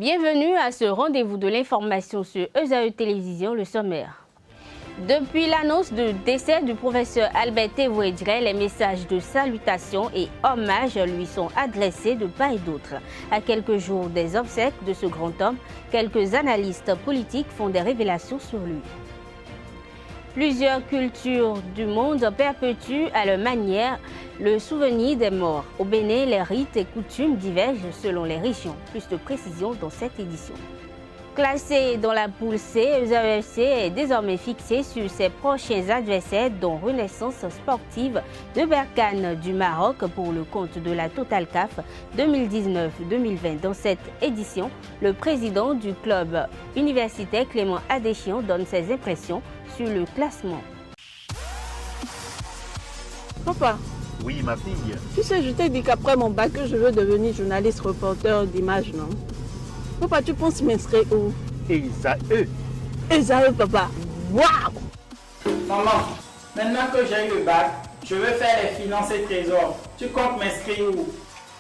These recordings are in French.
Bienvenue à ce rendez-vous de l'information sur ESAE Télévision, le sommaire. Depuis l'annonce du décès du professeur Albert Thévoé-Dray, les messages de salutation et hommage lui sont adressés de part et d'autre. À quelques jours des obsèques de ce grand homme, quelques analystes politiques font des révélations sur lui. Plusieurs cultures du monde perpétuent à leur manière le souvenir des morts. Au Bénin, les rites et coutumes divergent selon les régions. Plus de précisions dans cette édition. Classé dans la poule C, ESAE FC est désormais fixé sur ses prochains adversaires, dont Renaissance Sportive de Berkane du Maroc pour le compte de la Total CAF 2019-2020. Dans cette édition, le président du club universitaire Clément Adéchian donne ses impressions sur le classement. Papa. Oui, ma fille. Tu sais, je t'ai dit qu'après mon bac, je veux devenir journaliste reporter d'images, non? Papa, tu penses m'inscrire où? ESAE. ESAE, papa. Waouh! Maman, maintenant que j'ai eu le bac, je veux faire les finances et trésors. Tu comptes m'inscrire où?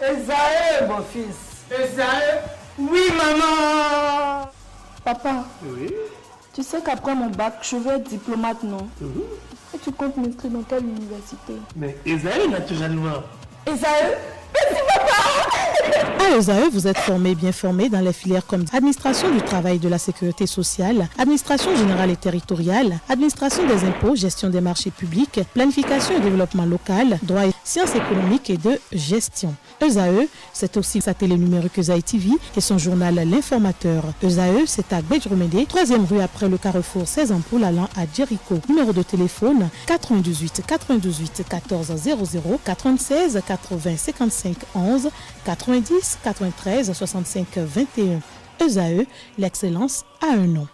ESAE, mon fils. ESAE? Oui, maman! Papa, Oui. tu sais qu'après mon bac, je veux être diplomate, non? Et tu comptes m'inscrire dans quelle université? Mais ESAE, naturellement. ESAE? À ESAE, vous êtes bien formé dans les filières comme administration du travail et de la sécurité sociale, administration générale et territoriale, administration des impôts, gestion des marchés publics, planification et développement local, droit et sciences économiques et de gestion. ESAE, c'est aussi sa télé numérique ESAE TV et son journal L'Informateur. ESAE, c'est à Bédjromédé, 3e rue après le carrefour 16 ampoules allant à Jericho. Numéro de téléphone 98 98 14 00 96 80 55 11 90 93 65 21. ESAE, l'excellence a un nom.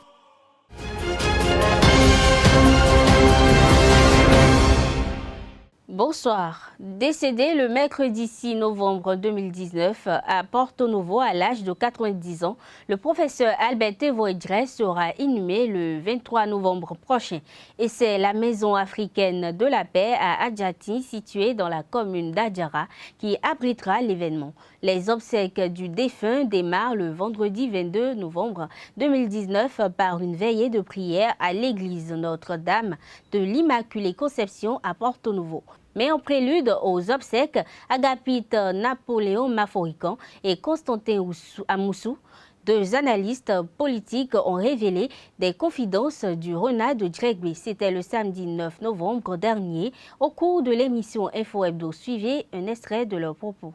Bonsoir. Décédé le mercredi 6 novembre 2019 à Porto Novo à l'âge de 90 ans, le professeur Albert Thévoé-Dray sera inhumé le 23 novembre prochain. Et c'est la Maison africaine de la paix à Adjati, située dans la commune d'Adjara, qui abritera l'événement. Les obsèques du défunt démarrent le vendredi 22 novembre 2019 par une veillée de prière à l'église Notre-Dame de l'Immaculée Conception à Porto Novo. Mais en prélude aux obsèques, Agapite Napoléon Maforican et Constantin Amoussou, deux analystes politiques, ont révélé des confidences du renard de Dregbe. C'était le samedi 9 novembre dernier. Au cours de l'émission Info Hebdo, suivez un extrait de leurs propos.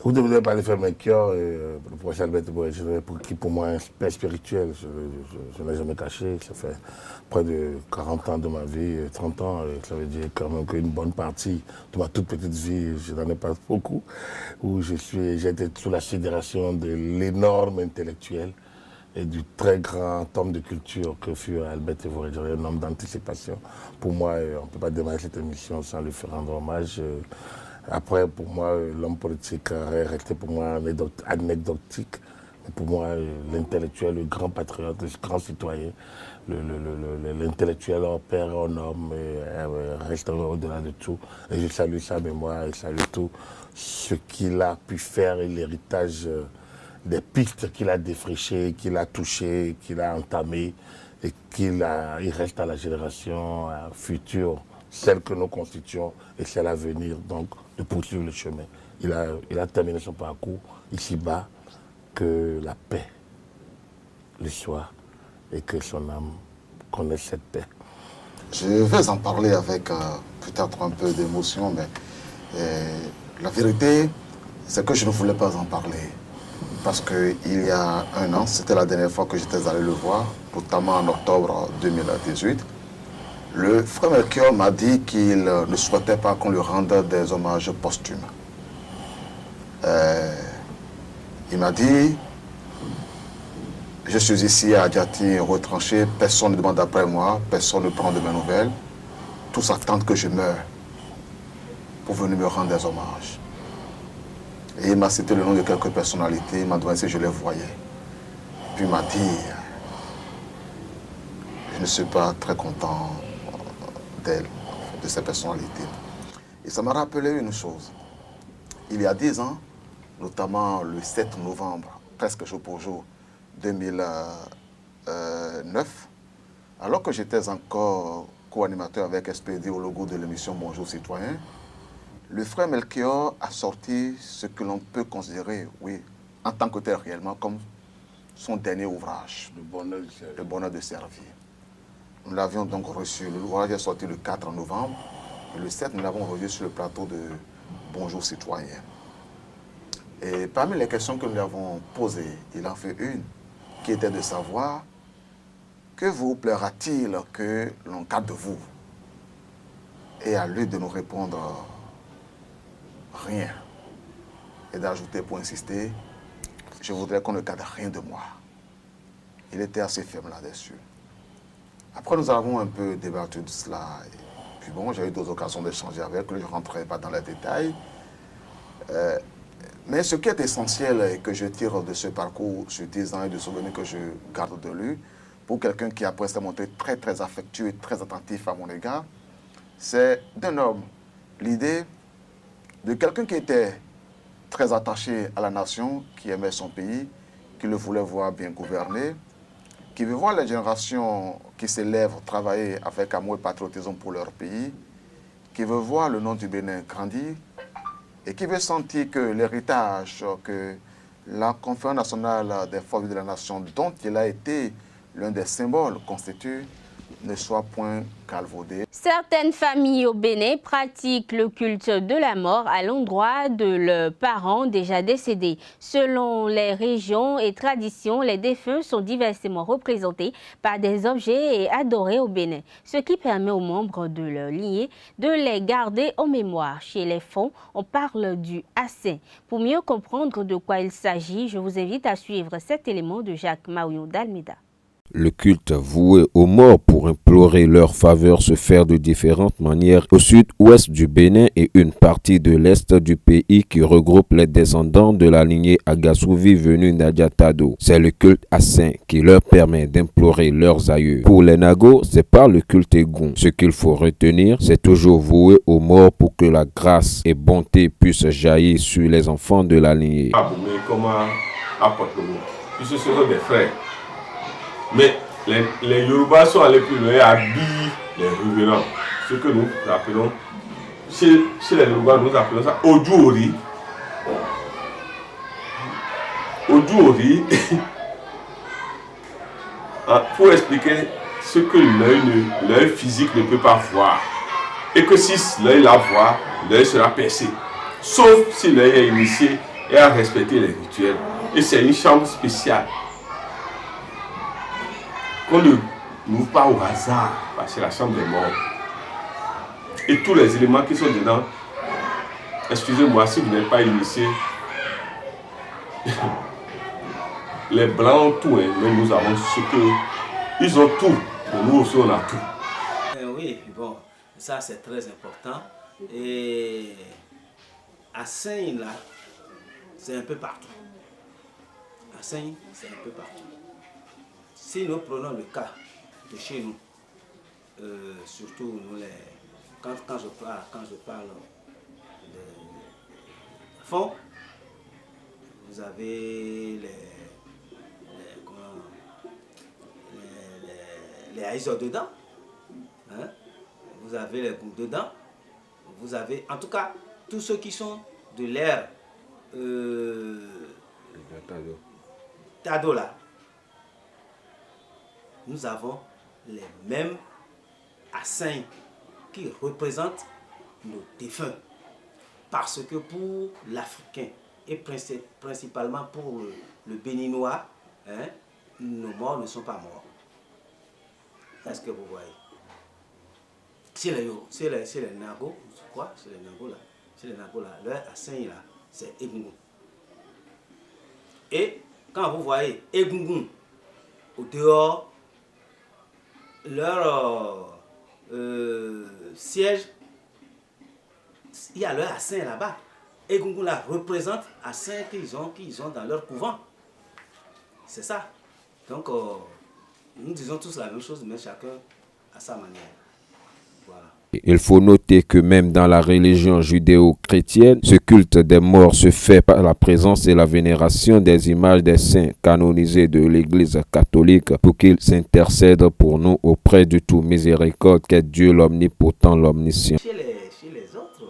Vous devez parler de Melchior, le professeur Albert Thévoé-Dray, qui pour moi est un père spirituel. Je ne l'ai jamais caché. Ça fait près de 40 ans de ma vie, 30 ans. Ça veut dire quand même qu'une bonne partie de ma toute petite vie, je n'en ai pas beaucoup, où j'ai été sous la sidération de l'énorme intellectuel et du très grand homme de culture que fut Albert Thévoé-Dray, un homme d'anticipation. Pour moi, on ne peut pas démarrer cette émission sans lui faire rendre hommage. Après, pour moi, l'homme politique est resté pour moi anecdotique. Mais pour moi, l'intellectuel, le grand patriote, le grand citoyen, l'intellectuel en père, en homme, reste au-delà de tout. Et je salue sa mémoire, et salue tout ce qu'il a pu faire et l'héritage des pistes qu'il a défrichées, qu'il a touchées, qu'il a entamées et il reste à la génération future, celle que nous constituons et celle à venir, donc de poursuivre le chemin. Il a terminé son parcours ici-bas, que la paix le soit et que son âme connaisse cette paix. Je vais en parler avec peut-être un peu d'émotion, mais la vérité, c'est que je ne voulais pas en parler. Parce qu'il y a un an, c'était la dernière fois que j'étais allé le voir, notamment en octobre 2018. Le frère Melchior m'a dit qu'il ne souhaitait pas qu'on lui rende des hommages posthumes. Il m'a dit, je suis ici à Adjati retranché, personne ne demande après moi, personne ne prend de mes nouvelles. Tous attendent que je meure pour venir me rendre des hommages. Et il m'a cité le nom de quelques personnalités, il m'a demandé si je les voyais. Puis il m'a dit, je ne suis pas très content d'elle, de ces personnalités. Et ça m'a rappelé une chose. Il y a 10 ans, notamment le 7 novembre presque jour pour jour 2009, alors que j'étais encore co-animateur avec SPD au logo de l'émission Bonjour Citoyen, le frère Melchior a sorti ce que l'on peut considérer, oui, en tant que tel réellement, comme son dernier ouvrage, Le bonheur de servir. Nous l'avions donc reçu, l'ouvrage est sorti le 4 novembre, et le 7, nous l'avons reçu sur le plateau de Bonjour Citoyen. Et parmi les questions que nous lui avons posées, il en fait une, qui était de savoir que vous plaira-t-il que l'on garde de vous? Et à lui de nous répondre rien. Et d'ajouter pour insister, je voudrais qu'on ne garde rien de moi. Il était assez ferme là-dessus. Après, nous avons un peu débattu de cela. Et puis bon, j'ai eu d'autres occasions d'échanger avec lui, je ne rentrerai pas dans les détails. Mais ce qui est essentiel et que je tire de ce parcours sur 10 ans et de souvenirs que je garde de lui, pour quelqu'un qui après s'est montré très très affectueux et très attentif à mon égard, c'est d'un homme. L'idée de quelqu'un qui était très attaché à la nation, qui aimait son pays, qui le voulait voir bien gouverné, qui veut voir les générations qui s'élèvent travailler avec amour et patriotisme pour leur pays, qui veut voir le nom du Bénin grandir et qui veut sentir que l'héritage, que la Conférence nationale des forces de la nation, dont il a été l'un des symboles constitue, ne soit point calvaudé. Certaines familles au Bénin pratiquent le culte de la mort à l'endroit de leurs parents déjà décédés. Selon les régions et traditions, les défunts sont diversement représentés par des objets et adorés au Bénin, ce qui permet aux membres de leur lignée de les garder en mémoire. Chez les Fonds, on parle du Assin. Pour mieux comprendre de quoi il s'agit, je vous invite à suivre cet élément de Jacques Maouillon d'Almeida. Le culte voué aux morts pour implorer leur faveur se fait de différentes manières au sud-ouest du Bénin et une partie de l'est du pays qui regroupe les descendants de la lignée Agasouvi venus d'Adjatado. C'est le culte Assin qui leur permet d'implorer leurs aïeux. Pour les Nagos, c'est par le culte Egun. Ce qu'il faut retenir, c'est toujours vouer aux morts pour que la grâce et bonté puissent jaillir sur les enfants de la lignée. Comment apporte le mot? Puisque ce sont des frères. Mais les Yorubas sont allés plus loin et habillent les revenants. Ce que nous appelons, chez les Yorubas, nous appelons ça Ojuori. Ojuori, pour expliquer ce que l'œil physique ne peut pas voir. Et que si l'œil la voit, l'œil sera percé. Sauf si l'œil est initié et a respecté les rituels. Et c'est une chambre spéciale. Qu'on ne n'ouvre pas au hasard, parce que c'est la chambre des morts. Et tous les éléments qui sont dedans, excusez-moi si vous n'êtes pas initié, les blancs ont tout, hein, mais nous avons ce que. Ils ont tout, et nous aussi on a tout. Oui, bon, ça c'est très important. Et à Saint, là, c'est un peu partout. À Saint, c'est un peu partout. Si nous prenons le cas de chez nous, surtout nous quand je parle de fonds, vous avez les haïseurs dedans, hein? Vous avez les groupes dedans, vous avez en tout cas tous ceux qui sont de l'ère Tado là. Nous avons les mêmes Assins qui représentent nos défunts. Parce que pour l'Africain et principalement pour le Béninois, hein, nos morts ne sont pas morts. Est-ce que vous voyez? C'est les Nagos, quoi? C'est les Nagos là. C'est les Nagos là. Leur Assin là, c'est Egungun. Et quand vous voyez Egungun au dehors, leur siège, il y a leur Assin là-bas. Egungun là représente Assin qu'ils ont dans leur couvent. C'est ça. Donc, nous disons tous la même chose, mais chacun à sa manière. Voilà. Il faut noter que même dans la religion judéo-chrétienne, ce culte des morts se fait par la présence et la vénération des images des saints canonisés de l'Église catholique pour qu'ils s'intercèdent pour nous auprès du tout miséricorde qu'est Dieu l'omnipotent, l'omniscient. Chez les autres,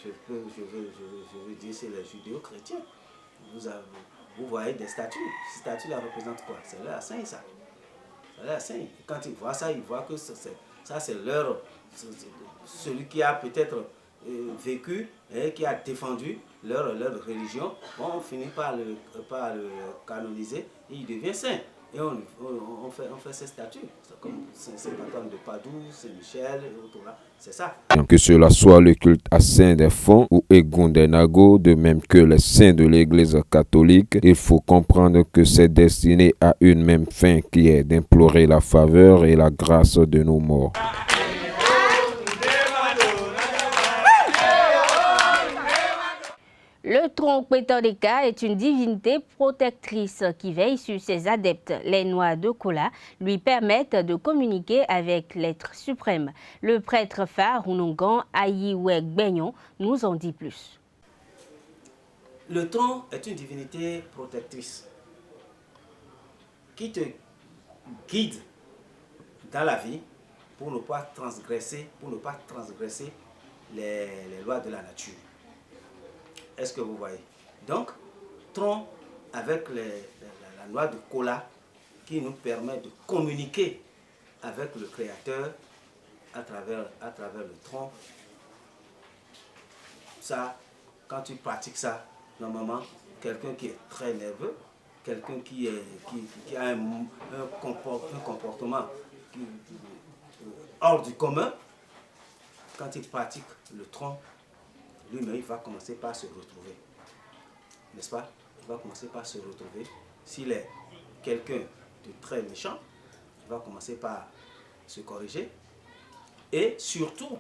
je veux dire, c'est les judéo-chrétiens. Vous voyez des statues. Ces statues-là représentent quoi? C'est leur saint, ça. C'est leur saint. Quand ils voient ça, ils voient que ça c'est celui qui a peut-être vécu et qui a défendu leur religion. Bon, on finit par le canoniser et il devient saint. Et on fait ces statues. C'est comme Saint-Antoine de Padoue, Saint-Michel et autres là. C'est ça. Que cela soit le culte à Saint des Fonds ou Egun des Nago, de même que les saints de l'Église catholique, il faut comprendre que c'est destiné à une même fin qui est d'implorer la faveur et la grâce de nos morts. Le tronc Pétordeka est une divinité protectrice qui veille sur ses adeptes. Les noix de cola lui permettent de communiquer avec l'être suprême. Le prêtre phare Runongan Ayiwek Benyon nous en dit plus. Le tronc est une divinité protectrice qui te guide dans la vie pour ne pas transgresser, les lois de la nature. Est-ce que vous voyez? Donc, tronc avec la noix de cola qui nous permet de communiquer avec le Créateur à travers le tronc. Ça, quand tu pratiques ça, normalement, quelqu'un qui est très nerveux, quelqu'un qui a un comportement hors du commun, quand il pratique le tronc, lui-même, il va commencer par se retrouver. N'est-ce pas? Il va commencer par se retrouver. S'il est quelqu'un de très méchant, il va commencer par se corriger. Et surtout,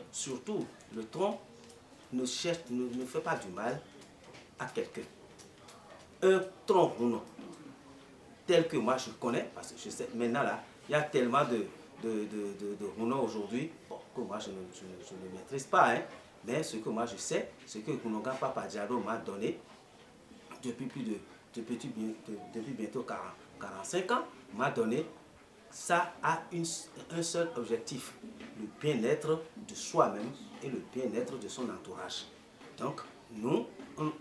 le tronc ne fait pas du mal à quelqu'un. Un tronc Runon, tel que moi je connais, parce que je sais, maintenant là, il y a tellement de Runon aujourd'hui, bon, que moi je ne maîtrise pas, hein. Mais ce que moi je sais, ce que Runongan Papa Diado m'a donné depuis bientôt 45 ans, m'a donné, ça a un seul objectif, le bien-être de soi-même et le bien-être de son entourage. Donc, nous,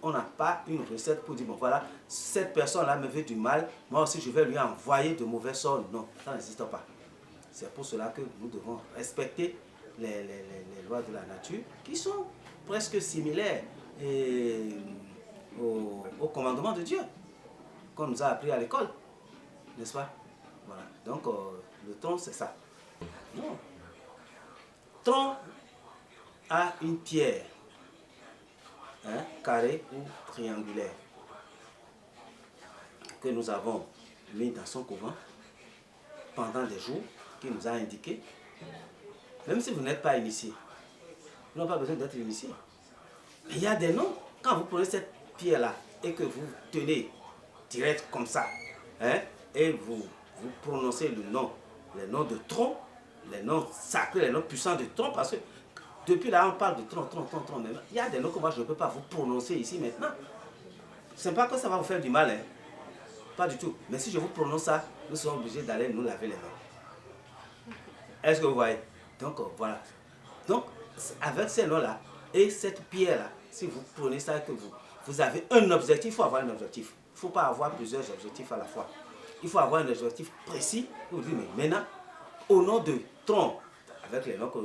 on n'a pas une recette pour dire, bon voilà, cette personne-là me veut du mal, moi aussi je vais lui envoyer de mauvais sorts. Non, ça n'existe pas. C'est pour cela que nous devons respecter les lois de la nature qui sont presque similaires au commandement de Dieu qu'on nous a appris à l'école, n'est-ce pas? Voilà. Donc le tronc c'est ça. Non. Tronc a une pierre, hein, carrée ou triangulaire, que nous avons mis dans son couvent pendant des jours, qui nous a indiqué. Même si vous n'êtes pas initié, vous n'avez pas besoin d'être initié. Il y a des noms. Quand vous prenez cette pierre-là et que vous tenez direct comme ça, hein, et vous prononcez les noms de tronc, les noms sacrés, les noms puissants de tronc, parce que depuis là, on parle de tronc. Mais il y a des noms que moi, je ne peux pas vous prononcer ici maintenant. Ce n'est pas que ça va vous faire du mal, hein. Pas du tout. Mais si je vous prononce ça, nous sommes obligés d'aller nous laver les mains. Est-ce que vous voyez? Donc voilà. Donc avec ces noms-là et cette pierre-là, si vous prenez ça et que vous avez un objectif, il faut avoir un objectif. Il ne faut pas avoir plusieurs objectifs à la fois. Il faut avoir un objectif précis. Vous dites, mais maintenant, au nom de tronc, avec les noms que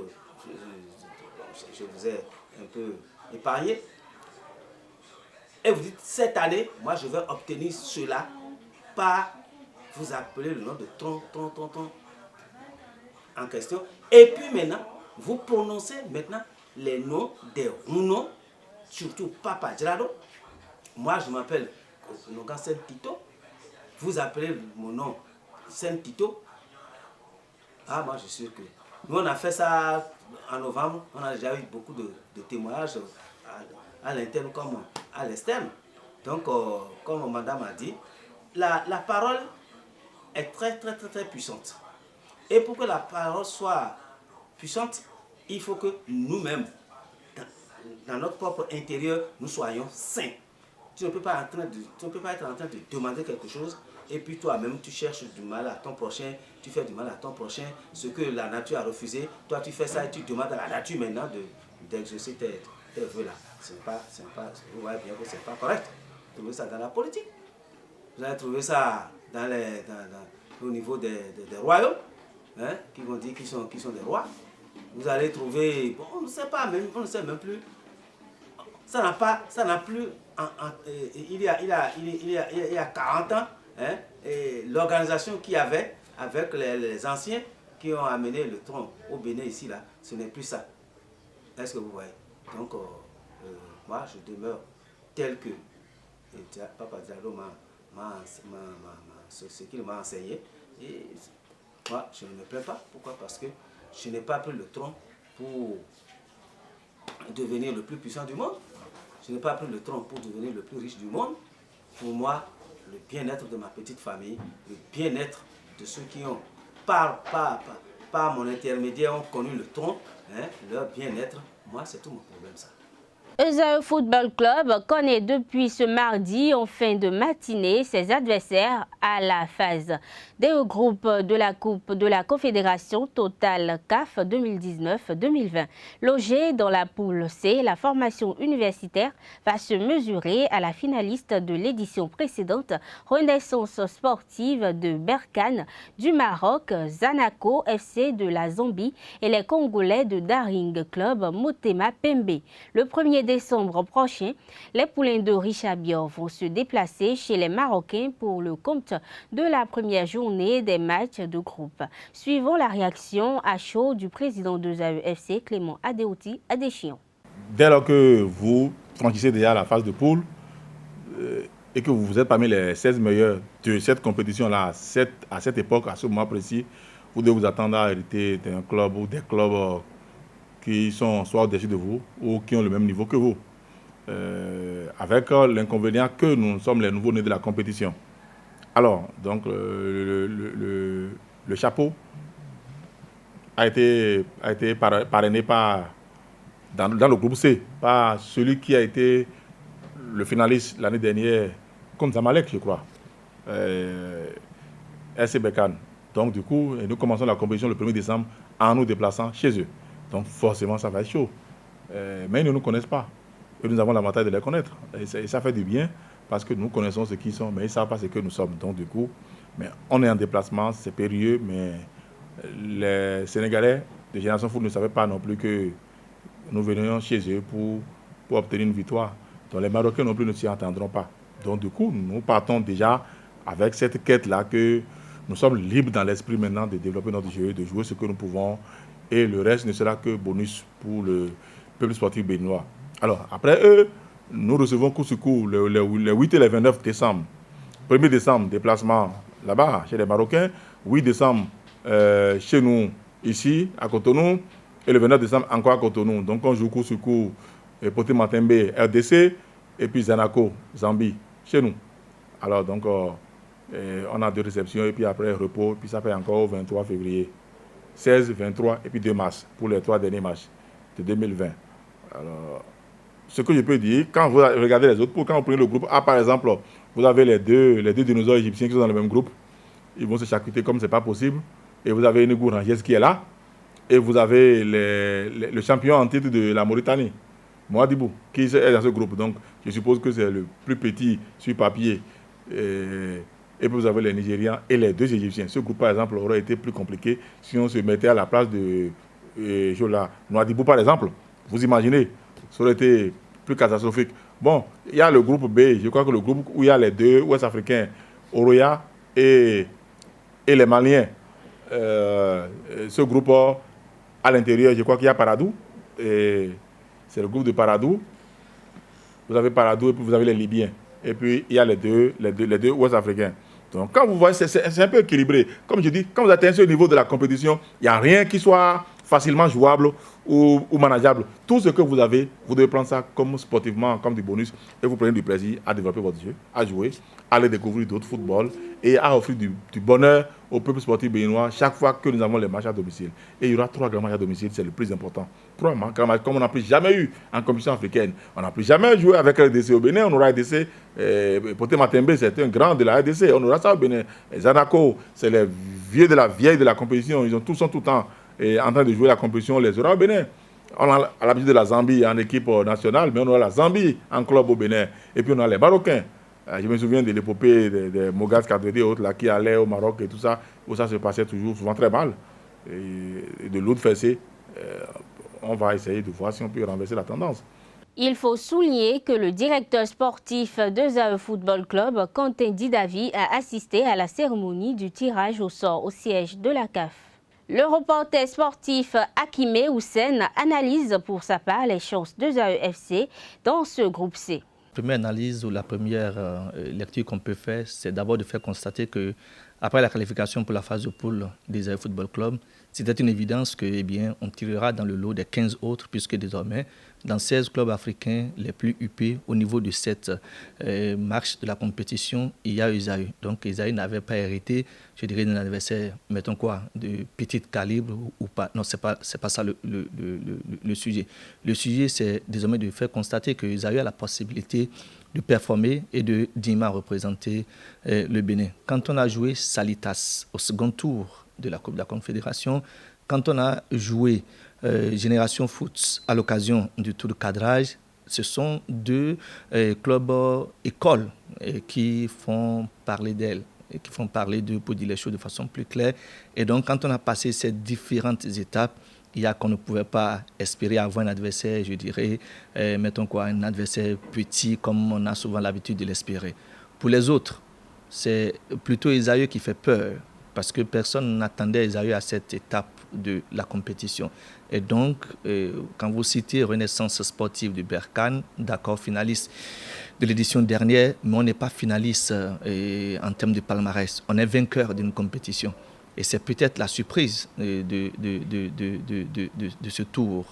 je vous ai un peu épargnés, et vous dites, cette année, moi je vais obtenir cela par vous appeler le nom de tronc en question. Et puis maintenant, vous prononcez maintenant les noms des Runon, surtout Papa Diado. Moi, je m'appelle Runongan Saint Tito. Vous appelez mon nom Saint Tito. Ah, moi, je suis sûr que... Nous, on a fait ça en novembre. On a déjà eu beaucoup de témoignages à l'interne comme à l'externe. Donc, comme madame a dit, la parole est très puissante. Et pour que la parole soit puissante, il faut que nous-mêmes, dans notre propre intérieur, nous soyons sains. Tu ne peux pas être en train de demander quelque chose et puis toi-même tu cherches du mal à ton prochain, tu fais du mal à ton prochain, ce que la nature a refusé, toi tu fais ça et tu demandes à la nature maintenant d'exaucer tes vœux-là. Vous voyez bien que ce n'est pas correct. Vous trouvez ça dans la politique. Vous allez trouver ça au niveau des royaumes, hein, qui vont dire qu'ils sont des rois. Vous allez trouver, bon, on ne sait pas même, on ne sait même plus. Ça n'a plus, il y a 40 ans, hein, l'organisation qu'il y avait avec les anciens qui ont amené le trône au Bénin ici, là, ce n'est plus ça. Est-ce que vous voyez? Donc, moi, je demeure tel que Papa Diallo ce qu'il m'a enseigné. Et moi, je ne me plains pas. Pourquoi? Parce que je n'ai pas pris le trône pour devenir le plus puissant du monde. Je n'ai pas pris le trône pour devenir le plus riche du monde. Pour moi, le bien-être de ma petite famille, le bien-être de ceux qui ont, par mon intermédiaire, ont connu le trône, hein, leur bien-être, moi, c'est tout mon problème, ça. Ezaïe Football Club connaît depuis ce mardi en fin de matinée ses adversaires à la phase des groupes de la Coupe de la Confédération Total CAF 2019-2020. Logée dans la poule C, la formation universitaire va se mesurer à la finaliste de l'édition précédente, Renaissance sportive de Berkane du Maroc, Zanaco FC de la Zambie et les Congolais de Daring Club Motema Pembe. Le 1er décembre prochain, les poulains de Richabior vont se déplacer chez les Marocains pour le compte de la première journée des matchs de groupe. Suivons la réaction à chaud du président de Zaïre FC, Clément Adéouti Adéchion. Dès lors que vous franchissez déjà la phase de poule et que vous êtes parmi les 16 meilleurs de cette compétition-là, à cette époque, à ce moment précis, vous devez vous attendre à hériter d'un club ou des clubs qui sont soit au-dessus de vous ou qui ont le même niveau que vous. Avec l'inconvénient que nous sommes les nouveaux-nés de la compétition. Alors, donc, le chapeau a été parrainé dans le groupe C, par celui qui a été le finaliste l'année dernière contre Zamalek, je crois, SC Berkane. Donc, du coup, nous commençons la compétition le 1er décembre en nous déplaçant chez eux. Donc forcément, ça va être chaud. Mais ils ne nous connaissent pas. Et nous avons l'avantage de les connaître. Et ça fait du bien parce que nous connaissons ce qu'ils sont, mais ils ne savent pas ce que nous sommes. Donc du coup, mais on est en déplacement, c'est périlleux, mais les Sénégalais de Génération Foot ne savaient pas non plus que nous venions chez eux pour obtenir une victoire. Donc les Marocains non plus ne s'y entendront pas. Donc du coup, nous partons déjà avec cette quête-là que nous sommes libres dans l'esprit maintenant de développer notre jeu, de jouer ce que nous pouvons. Et le reste ne sera que bonus pour le peuple sportif béninois. Alors, après eux, nous recevons coup sur coup le 8 et le 29 décembre. 1er décembre, déplacement là-bas, chez les Marocains. 8 décembre, chez nous, ici, à Cotonou. Et le 29 décembre, encore à Cotonou. Donc, on joue coup sur coup, Poté Matembe, RDC, et puis Zanaco, Zambie, chez nous. Alors, donc, on a 2 réceptions, et puis après, repos, puis ça fait encore au 23 février. 16, 23 et puis 2 mars pour les 3 derniers matchs de 2020. Alors, ce que je peux dire, quand vous regardez les autres, quand vous prenez le groupe A, par exemple, vous avez les deux dinosaures égyptiens qui sont dans le même groupe. Ils vont se charcuter comme ce n'est pas possible. Et vous avez Enugu Rangers qui est là. Et vous avez le champion en titre de la Mauritanie, Mouadibou, qui est dans ce groupe. Donc, je suppose que c'est le plus petit sur papier. Et puis vous avez les Nigérians et les 2 Égyptiens. Ce groupe, par exemple, aurait été plus compliqué si on se mettait à la place de Nouadhibou, par exemple. Vous imaginez, ça aurait été plus catastrophique. Bon, il y a le groupe B. Je crois que le groupe où il y a les 2 Ouest-Africains, Oroya et les Maliens. Ce groupe, à l'intérieur, je crois qu'il y a Paradou. C'est le groupe de Paradou. Vous avez Paradou et puis vous avez les Libyens. Et puis, il y a les deux Ouest-Africains. Donc, quand vous voyez, c'est un peu équilibré. Comme je dis, quand vous atteignez ce niveau de la compétition, il n'y a rien qui soit facilement jouable ou manageable. Tout ce que vous avez, vous devez prendre ça comme sportivement, comme du bonus, et vous prenez du plaisir à développer votre jeu, à jouer, à aller découvrir d'autres footballs et à offrir du bonheur au peuple sportif béninois chaque fois que nous avons les matchs à domicile. Et il y aura 3 grands matchs à domicile, c'est le plus important. 3 grands matchs comme on n'a plus jamais eu en compétition africaine. On n'a plus jamais joué avec la RDC au Bénin. On aura RDC, Poté Matembe, c'est un grand de la RDC. On aura ça au Bénin. Zanako, c'est les vieux de la vieille de la compétition. Ils sont tout le temps en train de jouer la compétition. On les aura au Bénin. On a l'habitude de la Zambie en équipe nationale, mais on aura la Zambie en club au Bénin. Et puis on a les Marocains. Je me souviens de l'épopée de Mogas Kadri et autres là, qui allaient au Maroc et tout ça, où ça se passait toujours souvent très mal. Et de l'autre fessée, on va essayer de voir si on peut renverser la tendance. Il faut souligner que le directeur sportif de ZAE Football Club, Quentin Didavi, a assisté à la cérémonie du tirage au sort au siège de la CAF. Le reporter sportif Akime Houssen analyse pour sa part les chances de ZAE FC dans ce groupe C. La première analyse ou la première lecture qu'on peut faire, c'est d'abord de faire constater que après la qualification pour la phase de poule des ZAE Football Club, c'était une évidence que, on tirera dans le lot des 15 autres, puisque désormais, dans 16 clubs africains les plus huppés au niveau de cette marche de la compétition, il y a ZAE. Donc, ZAE n'avait pas hérité, je dirais, d'un adversaire, mettons quoi, de petit calibre ou pas. Non, c'est pas ça le sujet. Le sujet, c'est désormais de faire constater que ZAE a la possibilité de performer et de dignement représenter le Bénin. Quand on a joué Salitas au second tour de la Coupe de la Confédération, quand on a joué Génération Foot à l'occasion du tour de cadrage, ce sont 2 clubs écoles qui font parler d'elles, qui font parler d'eux pour dire les choses de façon plus claire. Et donc, quand on a passé ces différentes étapes, il y a qu'on ne pouvait pas espérer avoir un adversaire, je dirais, mettons quoi, un adversaire petit comme on a souvent l'habitude de l'espérer. Pour les autres, c'est plutôt ZAE qui fait peur, parce que personne n'attendait ZAE à cette étape de la compétition. Et donc, quand vous citez Renaissance sportive de Berkane, d'accord, finaliste de l'édition dernière, mais on n'est pas finaliste en termes de palmarès. On est vainqueur d'une compétition. Et c'est peut-être la surprise de ce tour.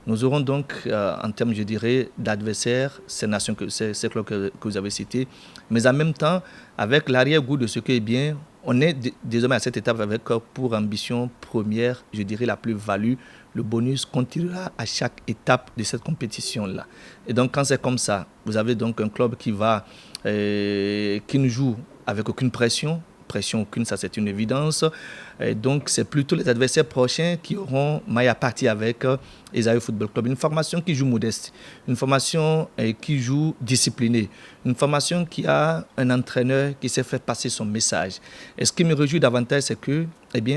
Nous aurons donc, en termes, je dirais, d'adversaires, ces nations, ces clubs que vous avez cités, mais en même temps, avec l'arrière-goût de ce qui est bien, on est désormais à cette étape avec pour ambition première, je dirais, la plus-value. Le bonus continuera à chaque étape de cette compétition-là. Et donc, quand c'est comme ça, vous avez donc un club qui ne joue avec aucune pression aucune, ça c'est une évidence. Et donc c'est plutôt les adversaires prochains qui auront maille à partir avec ZAE Football Club. Une formation qui joue modeste, une formation qui joue disciplinée, une formation qui a un entraîneur qui sait faire passer son message. Et ce qui me réjouit davantage, c'est que,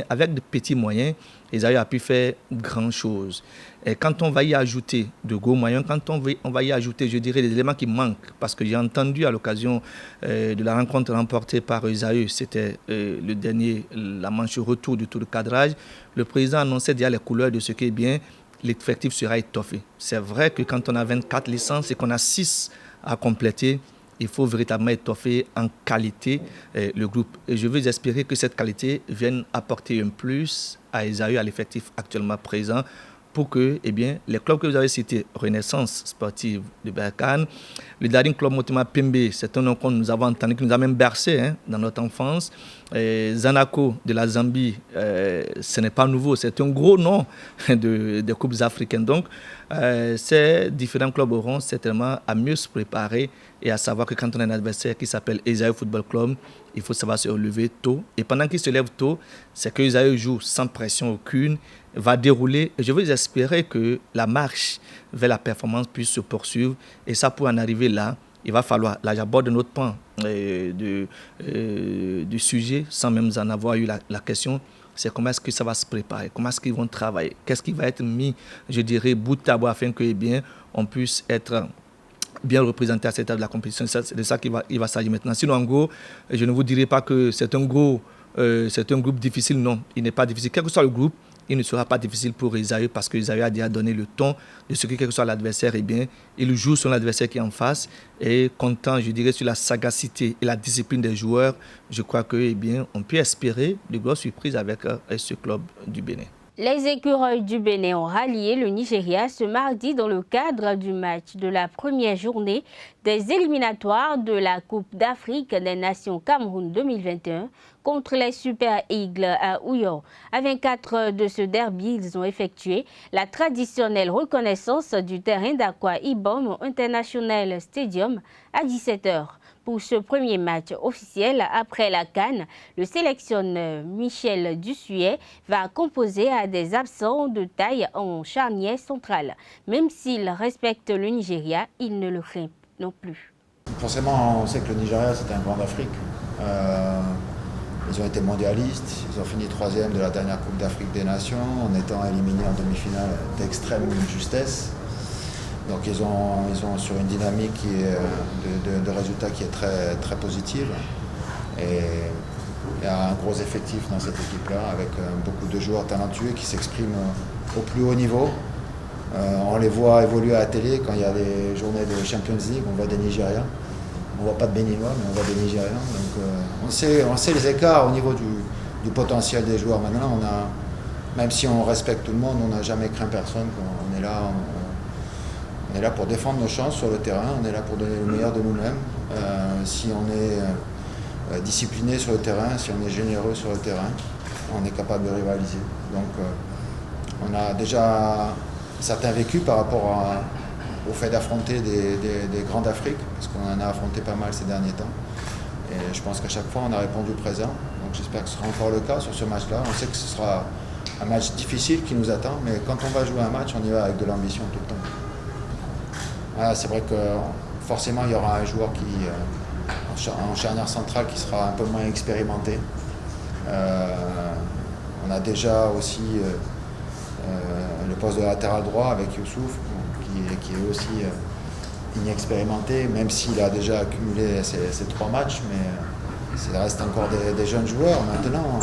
avec de petits moyens, ZAE a pu faire grand chose. Et quand on va y ajouter de gros moyens, quand on va y ajouter, je dirais, des éléments qui manquent, parce que j'ai entendu à l'occasion de la rencontre remportée par ZAE, c'était le dernier, la manche retour du tour de cadrage, le président annonçait déjà les couleurs de ce qui est bien, l'effectif sera étoffé. C'est vrai que quand on a 24 licences et qu'on a 6 à compléter, il faut véritablement étoffer en qualité le groupe. Et je veux espérer que cette qualité vienne apporter un plus à ZAE, à l'effectif actuellement présent, pour que les clubs que vous avez cités, Renaissance sportive de Berkane, le Daring Club Motema Pembe, c'est un nom que nous avons entendu, qui nous a même bercé dans notre enfance. Zanako de la Zambie, ce n'est pas nouveau, c'est un gros nom des coupes africaines. Donc, ces différents clubs auront certainement à mieux se préparer et à savoir que quand on a un adversaire qui s'appelle ZAE Football Club, il faut savoir se relever tôt. Et pendant qu'il se lève tôt, c'est que ZAE joue sans pression aucune, va dérouler. Et je veux espérer que la marche vers la performance puisse se poursuivre. Et ça, pour en arriver là, il va falloir, là j'aborde notre point du sujet, sans même en avoir eu la question, c'est comment est-ce que ça va se préparer, comment est-ce qu'ils vont travailler, qu'est-ce qui va être mis, je dirais, bout à bout afin que on puisse être bien représenté à cette étape de la compétition. C'est de ça qu'il va s'agir maintenant. Sinon, en gros, je ne vous dirai pas que c'est un groupe difficile. Non, il n'est pas difficile. Quel que soit le groupe, il ne sera pas difficile pour ZAE parce que ZAE a déjà donné le ton de ce que quel que soit l'adversaire, il joue sur l'adversaire qui est en face et comptant, je dirais, sur la sagacité et la discipline des joueurs, je crois que, on peut espérer de grosses surprises avec ce club du Bénin. Les écureuils du Bénin ont rallié le Nigeria ce mardi dans le cadre du match de la première journée des éliminatoires de la Coupe d'Afrique des Nations Cameroun 2021 contre les Super Eagles à Ouyo. À 24 de ce derby, ils ont effectué la traditionnelle reconnaissance du terrain d'Akwa Ibom International Stadium à 17h. Pour ce premier match officiel après la CAN, le sélectionneur Michel Dussuet va composer à des absents de taille en charnière centrale. Même s'il respecte le Nigeria, il ne le craint non plus. Forcément, on sait que le Nigeria, c'est un grand d'Afrique. Ils ont été mondialistes, ils ont fini 3e de la dernière Coupe d'Afrique des Nations en étant éliminés en demi-finale d'extrême justesse. Donc ils sont sur une dynamique qui est de résultats qui est très, très positive. Et il y a un gros effectif dans cette équipe-là, avec beaucoup de joueurs talentueux qui s'expriment au plus haut niveau. On les voit évoluer à la télé quand il y a des journées de Champions League, on voit des Nigériens. On ne voit pas de Béninois, mais on voit des Nigériens. Donc on sait les écarts au niveau du potentiel des joueurs. Maintenant, même si on respecte tout le monde, on n'a jamais craint personne. On est là pour défendre nos chances sur le terrain, on est là pour donner le meilleur de nous-mêmes. Si on est discipliné sur le terrain, si on est généreux sur le terrain, on est capable de rivaliser. Donc on a déjà certains vécus par rapport au fait d'affronter des grands d'Afrique, parce qu'on en a affronté pas mal ces derniers temps. Et je pense qu'à chaque fois on a répondu présent. Donc j'espère que ce sera encore le cas sur ce match-là. On sait que ce sera un match difficile qui nous attend, mais quand on va jouer un match, on y va avec de l'ambition tout le temps. C'est vrai que forcément il y aura un joueur en charnière centrale qui sera un peu moins expérimenté. On a déjà aussi le poste de latéral droit avec Youssouf qui est aussi inexpérimenté, même s'il a déjà accumulé ces 3 matchs, mais ça reste encore des jeunes joueurs. Maintenant,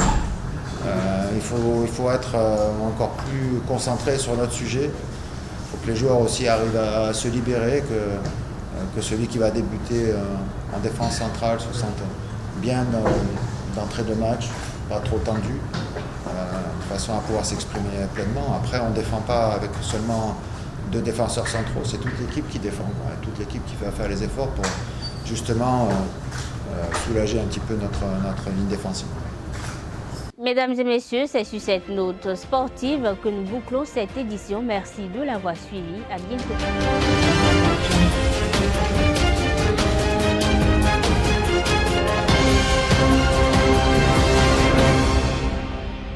il faut être encore plus concentré sur notre sujet. Il faut que les joueurs aussi arrivent à se libérer, que celui qui va débuter en défense centrale se sente bien d'entrée de match, pas trop tendu, de façon à pouvoir s'exprimer pleinement. Après, on ne défend pas avec seulement 2 défenseurs centraux, c'est toute l'équipe qui défend, toute l'équipe qui va faire les efforts pour justement soulager un petit peu notre ligne défensive. Mesdames et messieurs, c'est sur cette note sportive que nous bouclons cette édition. Merci de l'avoir suivi. À bientôt.